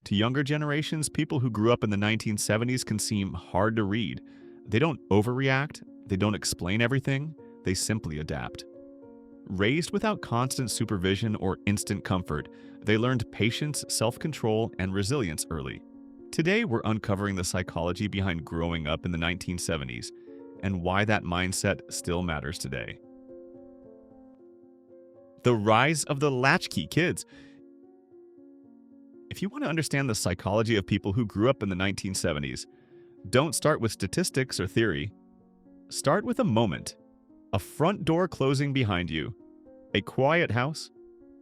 To younger generations, people who grew up in the 1970s can seem hard to read. They don't overreact, they don't explain everything, they simply adapt. Raised without constant supervision or instant comfort, they learned patience, self-control, and resilience early. Today, we're uncovering the psychology behind growing up in the 1970s and why that mindset still matters today. The rise of the latchkey kids. If you want to understand the psychology of people who grew up in the 1970s, don't start with statistics or theory. Start with a moment. A front door closing behind you, a quiet house,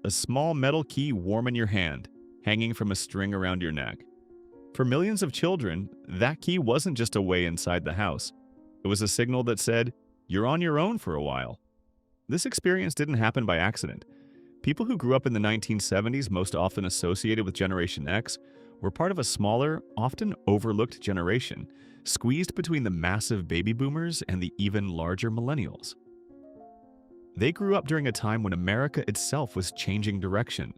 a small metal key warm in your hand, hanging from a string around your neck. For millions of children, that key wasn't just a way inside the house. It was a signal that said, "You're on your own for a while." This experience didn't happen by accident. People who grew up in the 1970s, most often associated with Generation X, were part of a smaller, often overlooked generation, squeezed between the massive baby boomers and the even larger millennials. They grew up during a time when America itself was changing direction.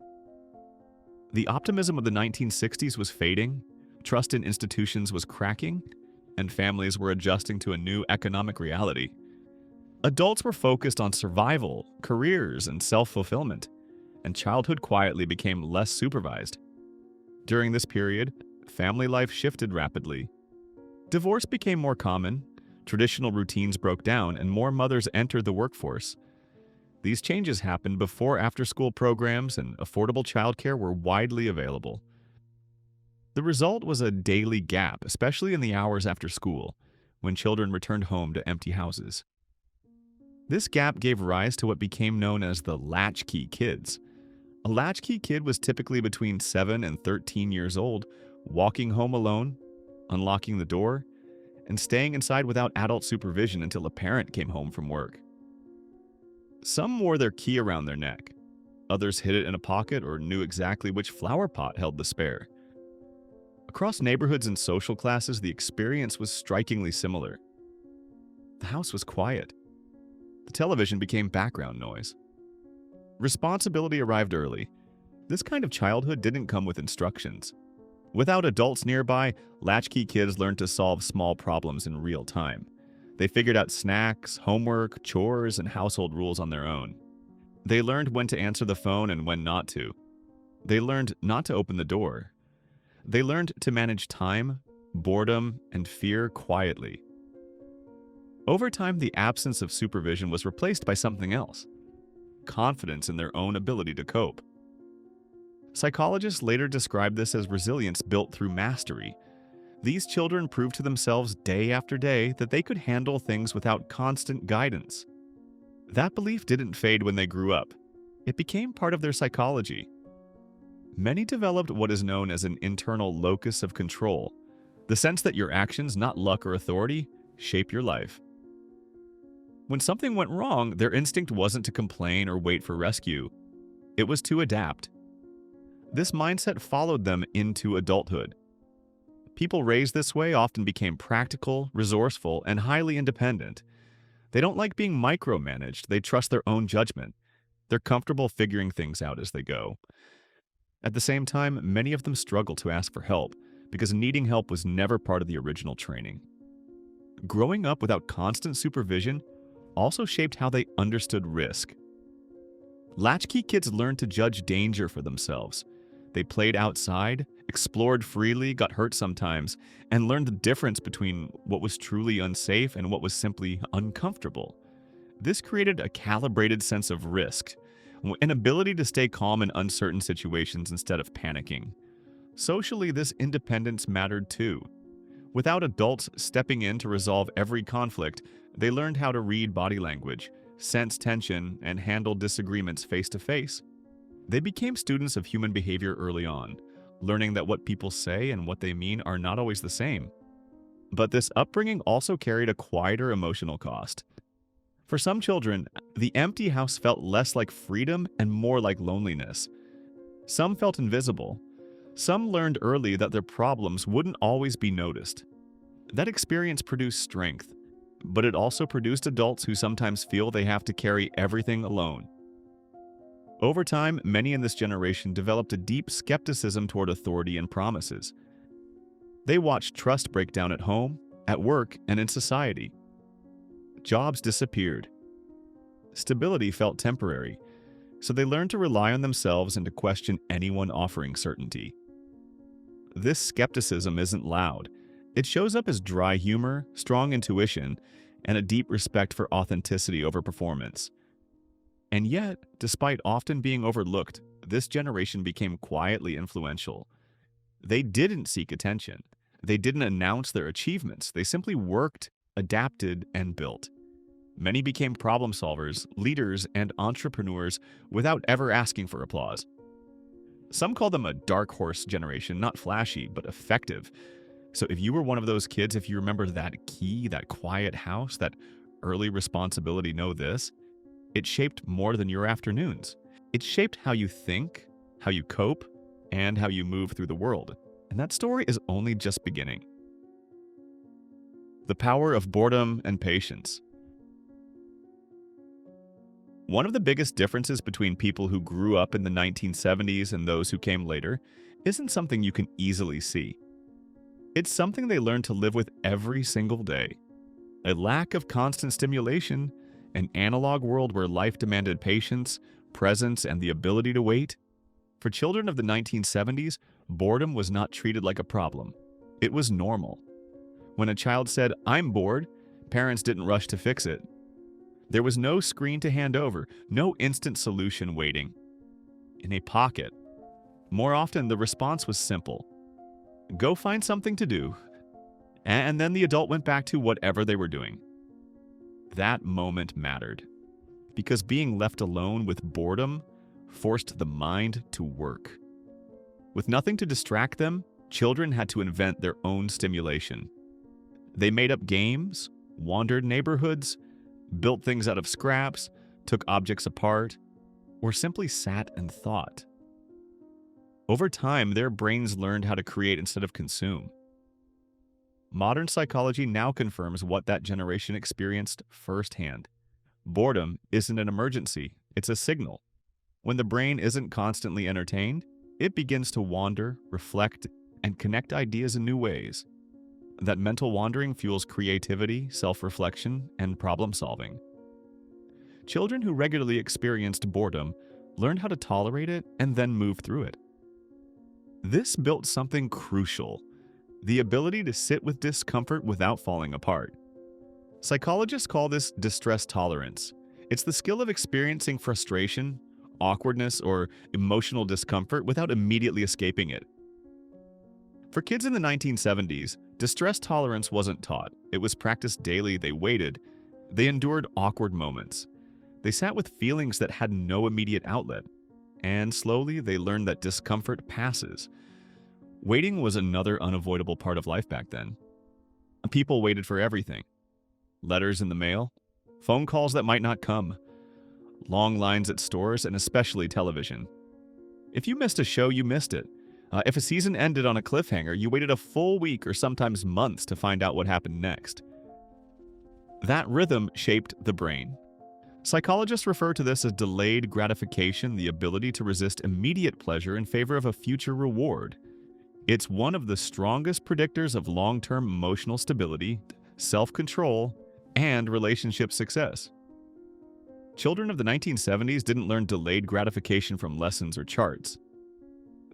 The optimism of the 1960s was fading, trust in institutions was cracking, and families were adjusting to a new economic reality. Adults were focused on survival, careers, and self-fulfillment, and childhood quietly became less supervised. During this period, family life shifted rapidly. Divorce became more common, traditional routines broke down, and more mothers entered the workforce. These changes happened before after-school programs and affordable childcare were widely available. The result was a daily gap, especially in the hours after school, when children returned home to empty houses. This gap gave rise to what became known as the latchkey kids. A latchkey kid was typically between 7 and 13 years old, walking home alone, unlocking the door, and staying inside without adult supervision until a parent came home from work. Some wore their key around their neck. Others hid it in a pocket or knew exactly which flower pot held the spare. Across neighborhoods and social classes, the experience was strikingly similar. The house was quiet. The television became background noise. Responsibility arrived early. This kind of childhood didn't come with instructions. Without adults nearby, latchkey kids learned to solve small problems in real time. They figured out snacks, homework, chores, and household rules on their own. They learned when to answer the phone and when not to. They learned not to open the door. They learned to manage time, boredom, and fear quietly. Over time, the absence of supervision was replaced by something else: confidence in their own ability to cope. Psychologists later described this as resilience built through mastery. These children proved to themselves day after day that they could handle things without constant guidance. That belief didn't fade when they grew up. It became part of their psychology. Many developed what is known as an internal locus of control, the sense that your actions, not luck or authority, shape your life. When something went wrong, their instinct wasn't to complain or wait for rescue. It was to adapt. This mindset followed them into adulthood. People raised this way often became practical, resourceful, and highly independent. They don't like being micromanaged. They trust their own judgment. They're comfortable figuring things out as they go. At the same time, many of them struggle to ask for help because needing help was never part of the original training. Growing up without constant supervision also shaped how they understood risk. Latchkey kids learned to judge danger for themselves. They played outside, explored freely, got hurt sometimes, and learned the difference between what was truly unsafe and what was simply uncomfortable. This created a calibrated sense of risk, an ability to stay calm in uncertain situations instead of panicking. Socially, this independence mattered too. Without adults stepping in to resolve every conflict, they learned how to read body language, sense tension, and handle disagreements face to face. They became students of human behavior early on, learning that what people say and what they mean are not always the same. But this upbringing also carried a quieter emotional cost. For some children, the empty house felt less like freedom and more like loneliness. Some felt invisible. Some learned early that their problems wouldn't always be noticed. That experience produced strength, but it also produced adults who sometimes feel they have to carry everything alone. Over time, many in this generation developed a deep skepticism toward authority and promises. They watched trust break down at home, at work, and in society. Jobs disappeared. Stability felt temporary, so they learned to rely on themselves and to question anyone offering certainty. This skepticism isn't loud. It shows up as dry humor, strong intuition, and a deep respect for authenticity over performance. And yet, despite often being overlooked, this generation became quietly influential. They didn't seek attention. They didn't announce their achievements. They simply worked, adapted, and built. Many became problem solvers, leaders, and entrepreneurs without ever asking for applause. Some call them a dark horse generation, not flashy, but effective. So if you were one of those kids, if you remember that key, that quiet house, that early responsibility, know this: it shaped more than your afternoons. It shaped how you think, how you cope, and how you move through the world. And that story is only just beginning. The power of boredom and patience. One of the biggest differences between people who grew up in the 1970s and those who came later isn't something you can easily see. It's something they learn to live with every single day. A lack of constant stimulation, an analog world where life demanded patience, presence, and the ability to wait. For children of the 1970s, boredom was not treated like a problem. It was normal. When a child said, "I'm bored," parents didn't rush to fix it. There was no screen to hand over, no instant solution waiting in a pocket. More often, the response was simple: go find something to do. And then the adult went back to whatever they were doing. That moment mattered, because being left alone with boredom forced the mind to work. With nothing to distract them, children had to invent their own stimulation. They made up games, wandered neighborhoods, built things out of scraps, took objects apart, or simply sat and thought. Over time, their brains learned how to create instead of consume. Modern psychology now confirms what that generation experienced firsthand. Boredom isn't an emergency, it's a signal. When the brain isn't constantly entertained, it begins to wander, reflect, and connect ideas in new ways. That mental wandering fuels creativity, self-reflection, and problem-solving. Children who regularly experienced boredom learned how to tolerate it and then move through it. This built something crucial: the ability to sit with discomfort without falling apart. Psychologists call this distress tolerance. It's the skill of experiencing frustration, awkwardness, or emotional discomfort without immediately escaping it. For kids in the 1970s, distress tolerance wasn't taught. It was practiced daily. They waited. They endured awkward moments. They sat with feelings that had no immediate outlet. And slowly, they learned that discomfort passes. Waiting was another unavoidable part of life back then. People waited for everything: letters in the mail, phone calls that might not come, long lines at stores, and especially television. If you missed a show, you missed it. If a season ended on a cliffhanger, you waited a full week or sometimes months to find out what happened next. That rhythm shaped the brain. Psychologists refer to this as delayed gratification, the ability to resist immediate pleasure in favor of a future reward. It's one of the strongest predictors of long-term emotional stability, self-control, and relationship success. Children of the 1970s didn't learn delayed gratification from lessons or charts.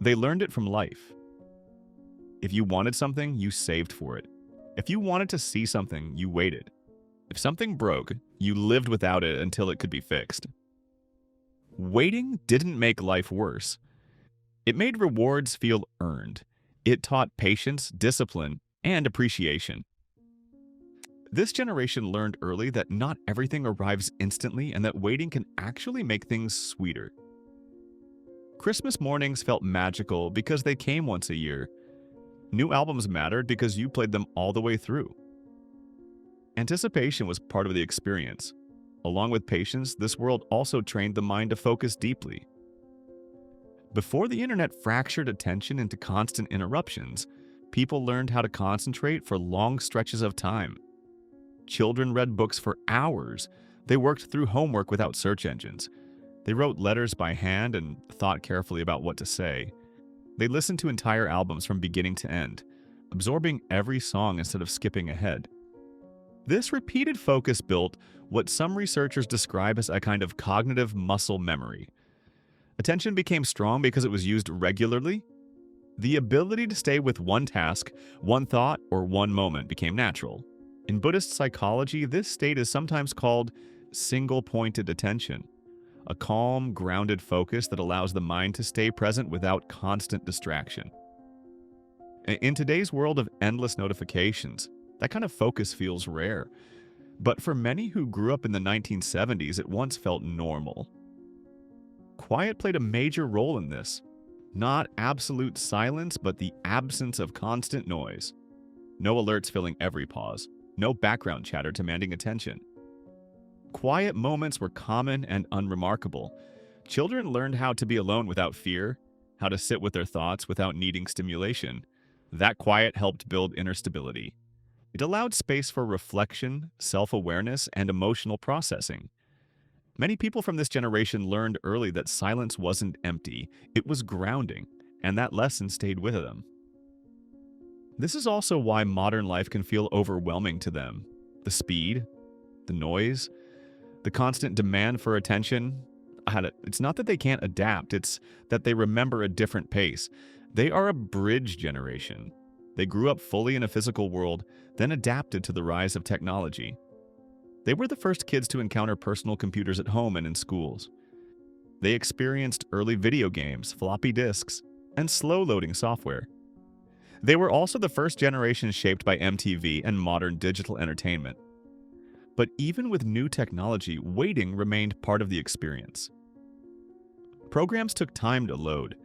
They learned it from life. If you wanted something, you saved for it. If you wanted to see something, you waited. If something broke, you lived without it until it could be fixed. Waiting didn't make life worse. It made rewards feel earned. It taught patience, discipline, and appreciation. This generation learned early that not everything arrives instantly and that waiting can actually make things sweeter. Christmas mornings felt magical because they came once a year. New albums mattered because you played them all the way through. Anticipation was part of the experience. Along with patience, this world also trained the mind to focus deeply. Before the internet fractured attention into constant interruptions, people learned how to concentrate for long stretches of time. Children read books for hours. They worked through homework without search engines. They wrote letters by hand and thought carefully about what to say. They listened to entire albums from beginning to end, absorbing every song instead of skipping ahead. This repeated focus built what some researchers describe as a kind of cognitive muscle memory. Attention became strong because it was used regularly. The ability to stay with one task, one thought, or one moment became natural. In Buddhist psychology, this state is sometimes called single-pointed attention, a calm, grounded focus that allows the mind to stay present without constant distraction. In today's world of endless notifications, that kind of focus feels rare. But for many who grew up in the 1970s, it once felt normal. Quiet played a major role in this. Not absolute silence, but the absence of constant noise. No alerts filling every pause. No background chatter demanding attention. Quiet moments were common and unremarkable. Children learned how to be alone without fear, how to sit with their thoughts without needing stimulation. That quiet helped build inner stability. It allowed space for reflection, self-awareness, and emotional processing. Many people from this generation learned early that silence wasn't empty, it was grounding, and that lesson stayed with them. This is also why modern life can feel overwhelming to them. The speed, the noise, the constant demand for attention. It's not that they can't adapt, it's that they remember a different pace. They are a bridge generation. They grew up fully in a physical world, then adapted to the rise of technology. They were the first kids to encounter personal computers at home and in schools. They experienced early video games, floppy disks, and slow-loading software. They were also the first generation shaped by MTV and modern digital entertainment. But even with new technology, waiting remained part of the experience. Programs took time to load.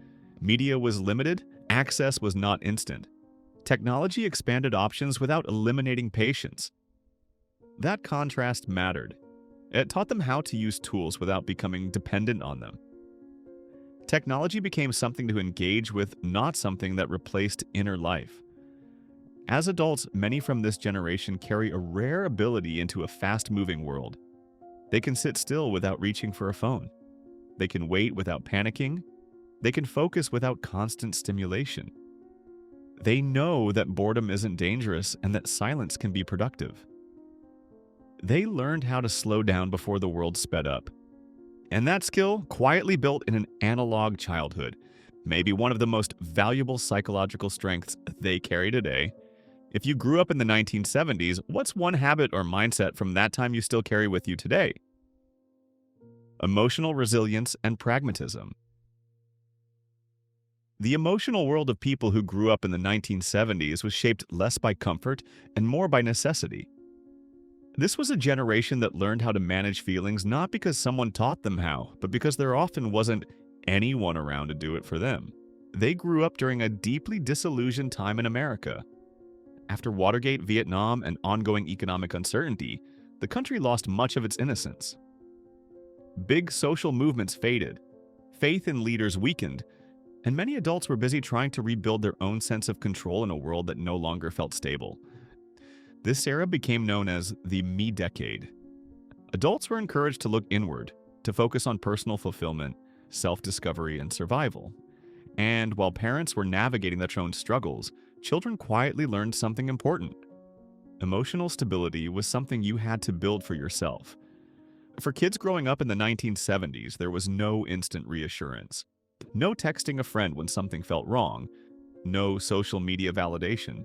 Media was limited, access was not instant. Technology expanded options without eliminating patience. That contrast mattered. It taught them how to use tools without becoming dependent on them. Technology became something to engage with, not something that replaced inner life. As adults, many from this generation carry a rare ability into a fast-moving world. They can sit still without reaching for a phone. They can wait without panicking. They can focus without constant stimulation. They know that boredom isn't dangerous and that silence can be productive. They learned how to slow down before the world sped up. And that skill, quietly built in an analog childhood, may be one of the most valuable psychological strengths they carry today. If you grew up in the 1970s, what's one habit or mindset from that time you still carry with you today? Emotional resilience and pragmatism. The emotional world of people who grew up in the 1970s was shaped less by comfort and more by necessity. This was a generation that learned how to manage feelings not because someone taught them how, but because there often wasn't anyone around to do it for them. They grew up during a deeply disillusioned time in America. After Watergate, Vietnam, and ongoing economic uncertainty, the country lost much of its innocence. Big social movements faded, faith in leaders weakened, and many adults were busy trying to rebuild their own sense of control in a world that no longer felt stable. This era became known as the Me Decade. Adults were encouraged to look inward, to focus on personal fulfillment, self-discovery, and survival. And while parents were navigating their own struggles, children quietly learned something important. Emotional stability was something you had to build for yourself. For kids growing up in the 1970s, there was no instant reassurance. No texting a friend when something felt wrong. No social media validation.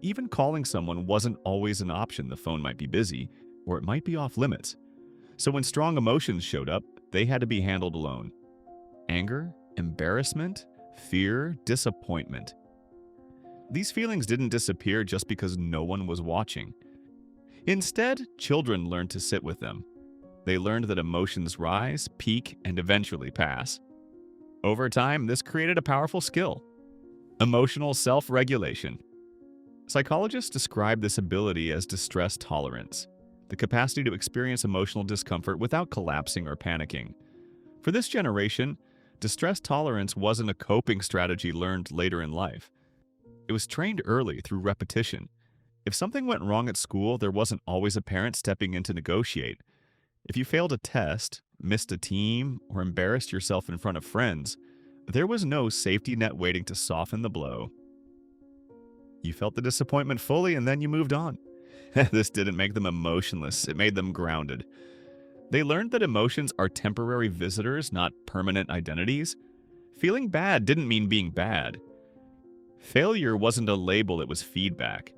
Even calling someone wasn't always an option. The phone might be busy, or it might be off limits. So when strong emotions showed up, they had to be handled alone. Anger, embarrassment, fear, disappointment. These feelings didn't disappear just because no one was watching. Instead, children learned to sit with them. They learned that emotions rise, peak, and eventually pass. Over time, this created a powerful skill: emotional self-regulation. Psychologists describe this ability as distress tolerance, the capacity to experience emotional discomfort without collapsing or panicking. For this generation, distress tolerance wasn't a coping strategy learned later in life. It was trained early through repetition. If something went wrong at school, there wasn't always a parent stepping in to negotiate. If you failed a test, missed a team, or embarrassed yourself in front of friends, there was no safety net waiting to soften the blow. You felt the disappointment fully and then you moved on. This didn't make them emotionless, it made them grounded. They learned that emotions are temporary visitors, not permanent identities. Feeling bad didn't mean being bad. Failure wasn't a label, it was feedback.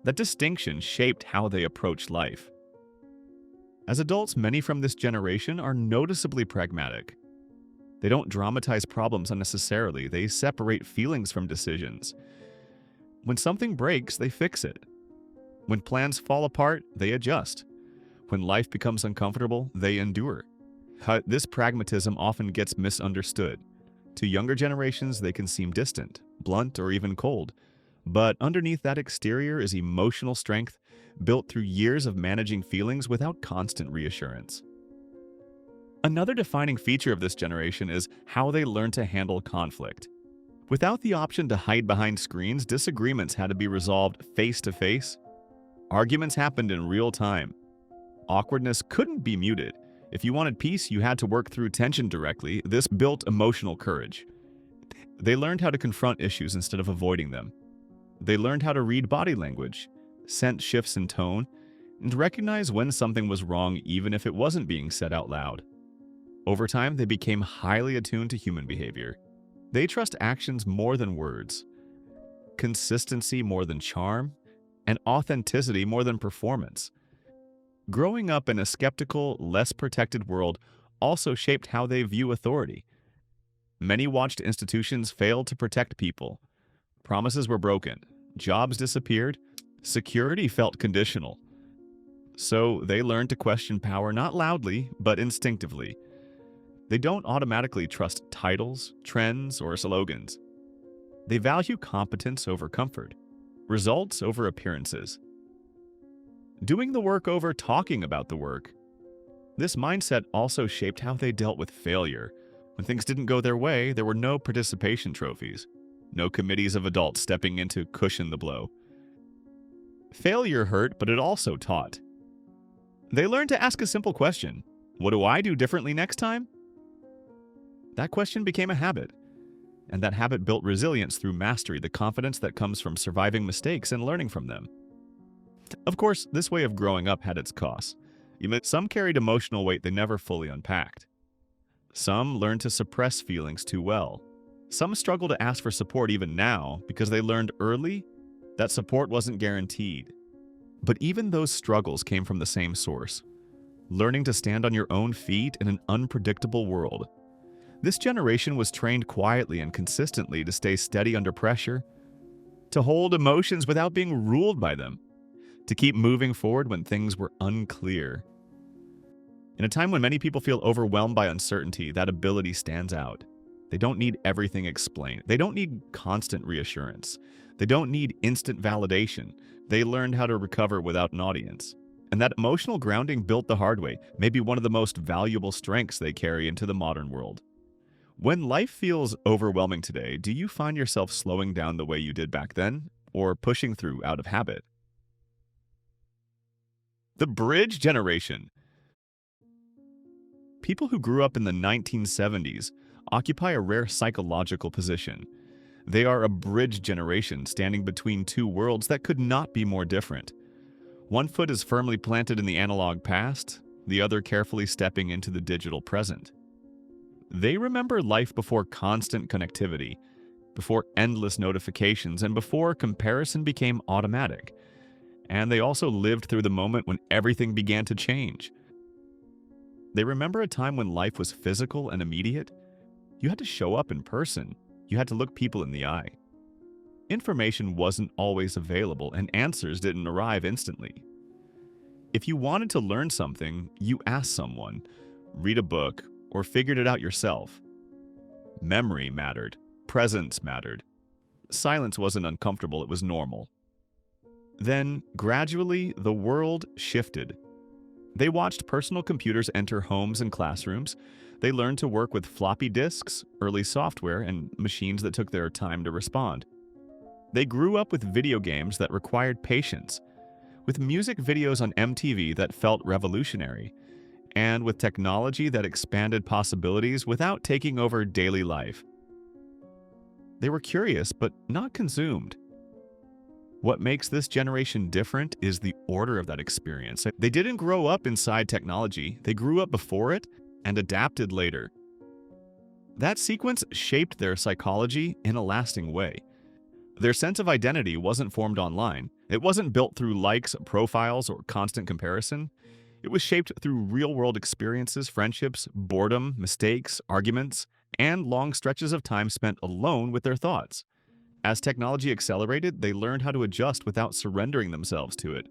That distinction shaped how they approached life. As adults, many from this generation are noticeably pragmatic. They don't dramatize problems unnecessarily, they separate feelings from decisions. When something breaks, they fix it. When plans fall apart, they adjust. When life becomes uncomfortable, they endure. This pragmatism often gets misunderstood. To younger generations, they can seem distant, blunt, or even cold. But underneath that exterior is emotional strength built through years of managing feelings without constant reassurance. Another defining feature of this generation is how they learn to handle conflict. Without the option to hide behind screens, disagreements had to be resolved face-to-face. Arguments happened in real time. Awkwardness couldn't be muted. If you wanted peace, you had to work through tension directly. This built emotional courage. They learned how to confront issues instead of avoiding them. They learned how to read body language, sense shifts in tone, and recognize when something was wrong even if it wasn't being said out loud. Over time, they became highly attuned to human behavior. They trust actions more than words, consistency more than charm, and authenticity more than performance. Growing up in a skeptical, less protected world also shaped how they view authority. Many watched institutions fail to protect people. Promises were broken, jobs disappeared, security felt conditional. So they learned to question power not loudly, but instinctively. They don't automatically trust titles, trends, or slogans. They value competence over comfort, results over appearances. Doing the work over talking about the work. This mindset also shaped how they dealt with failure. When things didn't go their way, there were no participation trophies, no committees of adults stepping in to cushion the blow. Failure hurt, but it also taught. They learned to ask a simple question: what do I do differently next time? That question became a habit, and that habit built resilience through mastery, the confidence that comes from surviving mistakes and learning from them. Of course, this way of growing up had its costs. Some carried emotional weight they never fully unpacked. Some learned to suppress feelings too well. Some struggle to ask for support even now because they learned early that support wasn't guaranteed. But even those struggles came from the same source: learning to stand on your own feet in an unpredictable world. This generation was trained quietly and consistently to stay steady under pressure, to hold emotions without being ruled by them, to keep moving forward when things were unclear. In a time when many people feel overwhelmed by uncertainty, that ability stands out. They don't need everything explained. They don't need constant reassurance. They don't need instant validation. They learned how to recover without an audience. And that emotional grounding built the hard way, maybe one of the most valuable strengths they carry into the modern world. When life feels overwhelming today, do you find yourself slowing down the way you did back then, or pushing through out of habit? The bridge generation. People who grew up in the 1970s occupy a rare psychological position. They are a bridge generation standing between two worlds that could not be more different. One foot is firmly planted in the analog past, the other carefully stepping into the digital present. They remember life before constant connectivity, before endless notifications, and before comparison became automatic. And they also lived through the moment when everything began to change. They remember a time when life was physical and immediate. You had to show up in person. You had to look people in the eye. Information wasn't always available, and answers didn't arrive instantly. If you wanted to learn something, you asked someone, read a book, or figured it out yourself. Memory mattered. Presence mattered. Silence wasn't uncomfortable, it was normal. Then, gradually, the world shifted. They watched personal computers enter homes and classrooms. They learned to work with floppy disks, early software, and machines that took their time to respond. They grew up with video games that required patience, with music videos on MTV that felt revolutionary, and with technology that expanded possibilities without taking over daily life. They were curious but not consumed. What makes this generation different is the order of that experience. They didn't grow up inside technology, they grew up before it and adapted later. That sequence shaped their psychology in a lasting way. Their sense of identity wasn't formed online. It wasn't built through likes, profiles, or constant comparison. It was shaped through real-world experiences, friendships, boredom, mistakes, arguments, and long stretches of time spent alone with their thoughts. As technology accelerated, they learned how to adjust without surrendering themselves to it.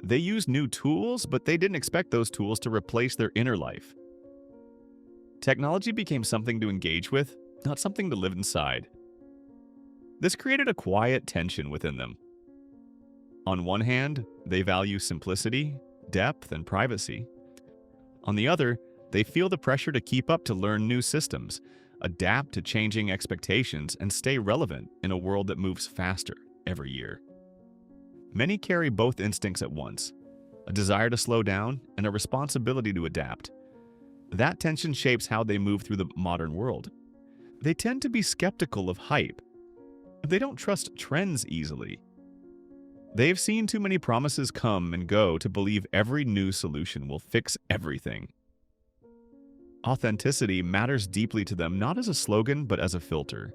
They used new tools, but they didn't expect those tools to replace their inner life. Technology became something to engage with, not something to live inside. This created a quiet tension within them. On one hand, they value simplicity, depth, and privacy. On the other, they feel the pressure to keep up to learn new systems, adapt to changing expectations, and stay relevant in a world that moves faster every year. Many carry both instincts at once, a desire to slow down and a responsibility to adapt. That tension shapes how they move through the modern world. They tend to be skeptical of hype. They don't trust trends easily. They've seen too many promises come and go to believe every new solution will fix everything. Authenticity matters deeply to them, not as a slogan, but as a filter.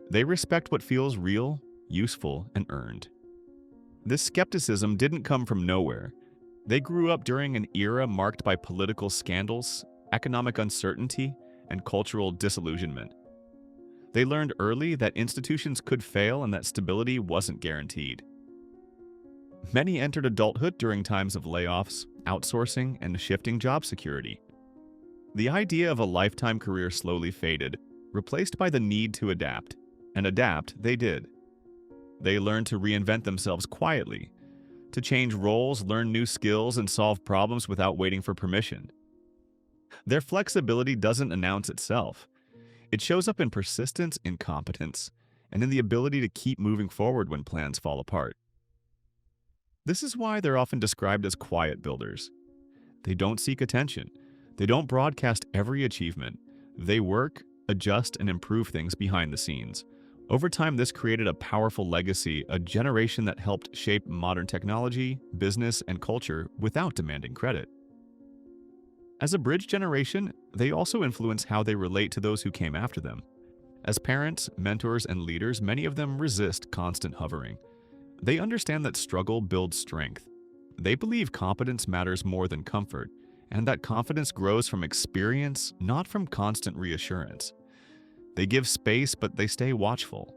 They respect what feels real, useful, and earned. This skepticism didn't come from nowhere. They grew up during an era marked by political scandals, economic uncertainty, and cultural disillusionment. They learned early that institutions could fail and that stability wasn't guaranteed. Many entered adulthood during times of layoffs, outsourcing, and shifting job security. The idea of a lifetime career slowly faded, replaced by the need to adapt. And adapt they did. They learned to reinvent themselves quietly, to change roles, learn new skills, and solve problems without waiting for permission. Their flexibility doesn't announce itself. It shows up in persistence, in competence, and in the ability to keep moving forward when plans fall apart. This is why they're often described as quiet builders. They don't seek attention. They don't broadcast every achievement. They work, adjust, and improve things behind the scenes. Over time, this created a powerful legacy, a generation that helped shape modern technology, business, and culture without demanding credit. As a bridge generation, they also influence how they relate to those who came after them. As parents, mentors, and leaders, many of them resist constant hovering. They understand that struggle builds strength. They believe competence matters more than comfort, and that confidence grows from experience, not from constant reassurance. They give space, but they stay watchful.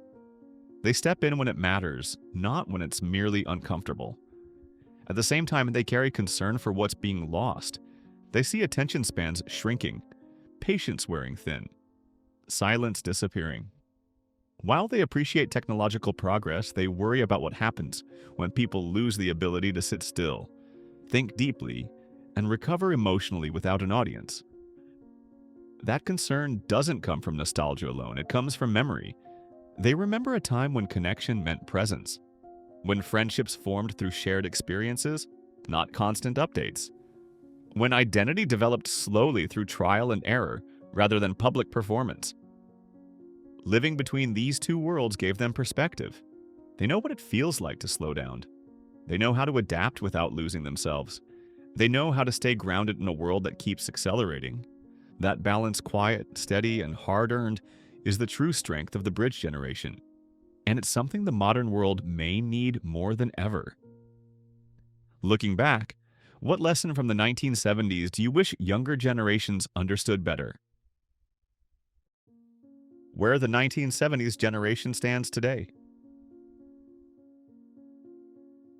They step in when it matters, not when it's merely uncomfortable. At the same time, they carry concern for what's being lost. They see attention spans shrinking, patience wearing thin, silence disappearing. While they appreciate technological progress, they worry about what happens when people lose the ability to sit still, think deeply, and recover emotionally without an audience. That concern doesn't come from nostalgia alone, it comes from memory. They remember a time when connection meant presence, when friendships formed through shared experiences, not constant updates, when identity developed slowly through trial and error rather than public performance. Living between these two worlds gave them perspective. They know what it feels like to slow down. They know how to adapt without losing themselves. They know how to stay grounded in a world that keeps accelerating. That balance, quiet, steady, and hard-earned, is the true strength of the bridge generation. And it's something the modern world may need more than ever. Looking back, what lesson from the 1970s do you wish younger generations understood better? Where the 1970s generation stands today.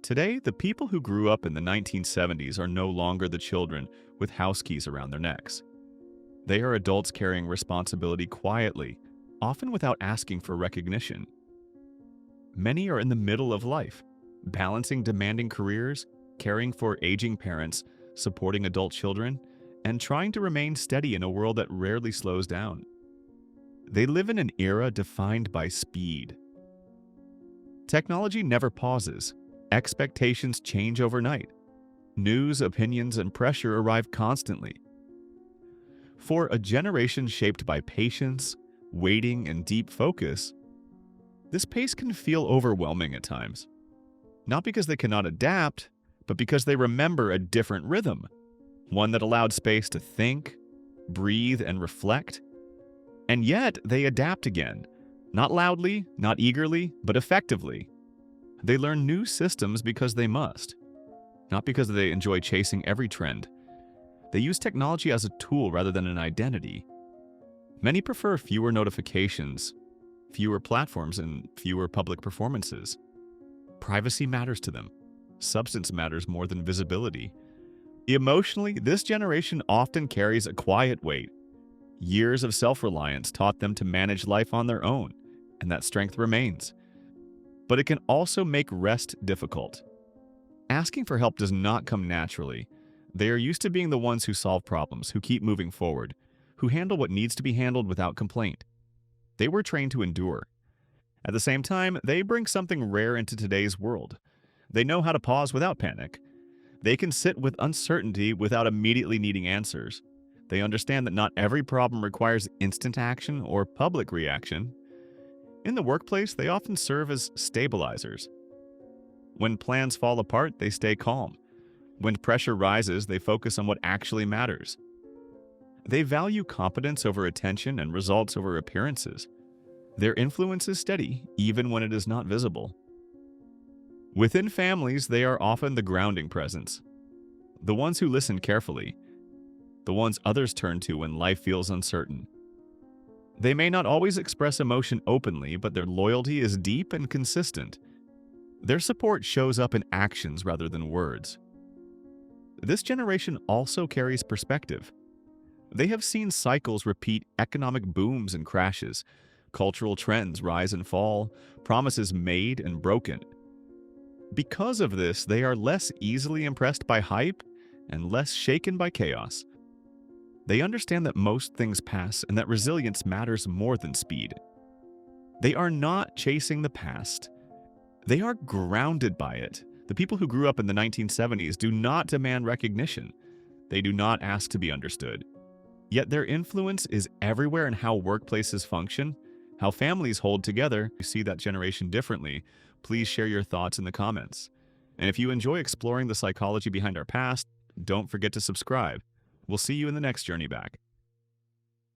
Today, the people who grew up in the 1970s are no longer the children with house keys around their necks. They are adults carrying responsibility quietly, often without asking for recognition. Many are in the middle of life, balancing demanding careers, caring for aging parents, supporting adult children, and trying to remain steady in a world that rarely slows down. They live in an era defined by speed. Technology never pauses. Expectations change overnight. News, opinions, and pressure arrive constantly. For a generation shaped by patience, waiting, and deep focus, this pace can feel overwhelming at times. Not because they cannot adapt, but because they remember a different rhythm, one that allowed space to think, breathe, and reflect. And yet, they adapt again. Not loudly, not eagerly, but effectively. They learn new systems because they must, not because they enjoy chasing every trend. They use technology as a tool rather than an identity. Many prefer fewer notifications, fewer platforms, and fewer public performances. Privacy matters to them. Substance matters more than visibility. Emotionally, this generation often carries a quiet weight. Years of self-reliance taught them to manage life on their own, and that strength remains. But it can also make rest difficult. Asking for help does not come naturally. They are used to being the ones who solve problems, who keep moving forward, who handle what needs to be handled without complaint. They were trained to endure. At the same time, they bring something rare into today's world. They know how to pause without panic. They can sit with uncertainty without immediately needing answers. They understand that not every problem requires instant action or public reaction. In the workplace, they often serve as stabilizers. When plans fall apart, they stay calm. When pressure rises, they focus on what actually matters. They value competence over attention and results over appearances. Their influence is steady, even when it is not visible. Within families, they are often the grounding presence. The ones who listen carefully. The ones others turn to when life feels uncertain. They may not always express emotion openly, but their loyalty is deep and consistent. Their support shows up in actions rather than words. This generation also carries perspective. They have seen cycles repeat, economic booms and crashes, cultural trends rise and fall, promises made and broken. Because of this, they are less easily impressed by hype and less shaken by chaos. They understand that most things pass and that resilience matters more than speed. They are not chasing the past. They are grounded by it. The people who grew up in the 1970s do not demand recognition. They do not ask to be understood. Yet their influence is everywhere in how workplaces function, how families hold together. You see that generation differently. Please share your thoughts in the comments. And if you enjoy exploring the psychology behind our past, don't forget to subscribe. We'll see you in the next journey back.